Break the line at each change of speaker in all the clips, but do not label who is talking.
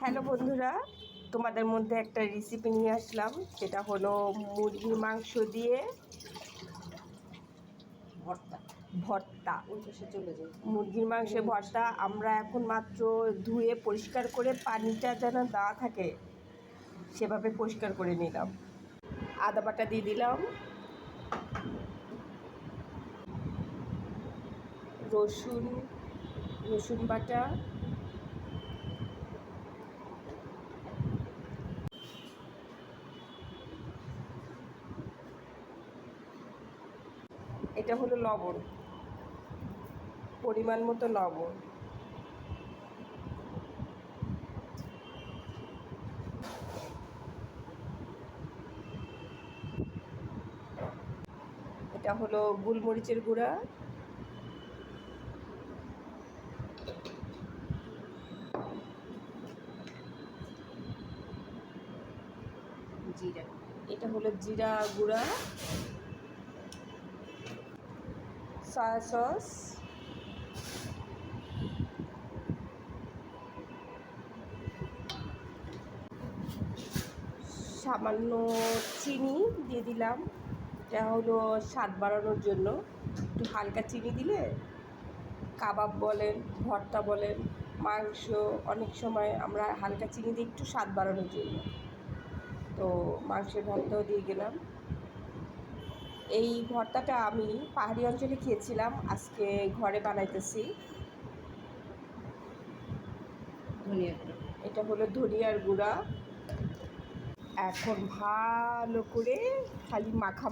Hello বন্ধুরা, তোমাদের মধ্যে একটা রেসিপি নিয়ে আসলাম। সেটা হলো মুরগির মাংস দিয়ে
ভর্তা।
ভর্তা।
ওই পাশে চলে যাই।
মুরগির মাংসের ভর্তা আমরা এখন মাত্র ধুয়ে পরিষ্কার করে পানিটা যেন দেওয়া থাকে সেভাবে পরিষ্কার করে নিলাম। আদা বাটা দিয়ে দিলাম, রসুন বাটা, এটা হলো লবণ, পরিমাণ মতো লবণ, এটা হলো গোলমরিচের গুঁড়া,
জিরা।
এটা হলো জিরা গুঁড়া, সয়া সস, সামান্য চিনি দিয়ে দিলাম। এটা হলো স্বাদ বাড়ানোর জন্য। একটু হালকা চিনি দিলে কাবাব বলেন, ভর্তা বলেন, মাংস অনেক সময় আমরা হালকা চিনি দিই একটু স্বাদ বাড়ানোর জন্য। তো মাংসের ভর্তাও দিয়ে গেলাম। এই ভর্তাটা আমি পাহাড়ি অঞ্চলে খেয়েছিলাম, আজকে ঘরে বানাইতেছি।
ধনিয়া গুঁড়ো।
এটা হলো ধনিয়ার গুঁড়া। এখন ভালো করে খালি মাখা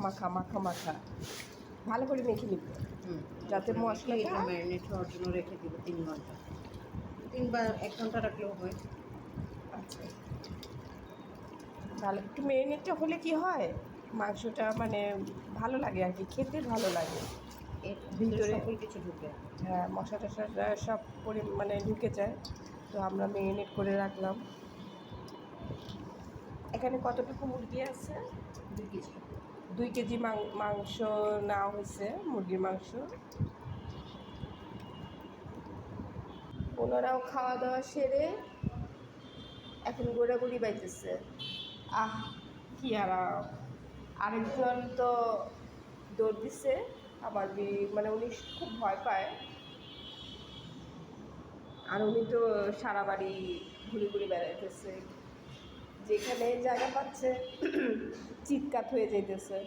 ভালো করে মেখে নিব, যাতে মশলাটা
ম্যারিনেট হওয়ার জন্য রেখে দিব 3 ঘন্টা। 3 বা 1 ঘন্টা রাখলেও হয়।
আচ্ছা, ভালো একটু ম্যারিনেটটা হলে কি হয়, মাংসটা মানে ভালো লাগে আর কি, খেতে ভালো লাগে।
এর
ভিতরে
সকল কিছু ঢুকে।
হ্যাঁ, মশলা টশলা সব মানে ঢুকে যায়। তো আমরা ম্যারিনেট করে রাখলাম। এখানে কতটুকু মুরগি আছে?
2 কেজি।
2 কেজি মাংস নেওয়া হয়েছে, মুরগির মাংস। ওনারাও খাওয়া দাওয়া সেরে এখন গোড়াগুড়ি বাইতেছে। আহ, কি আরাম! আরেকজন তো দৌড় দিছে, আমার মানে উনি খুব ভয় পায়, আর উনি তো সারা বাড়ি ঘুরে ঘুরে বেড়াইতেছে, যেখানে জায়গা পাচ্ছে চিৎকার হয়ে যাইতেছে।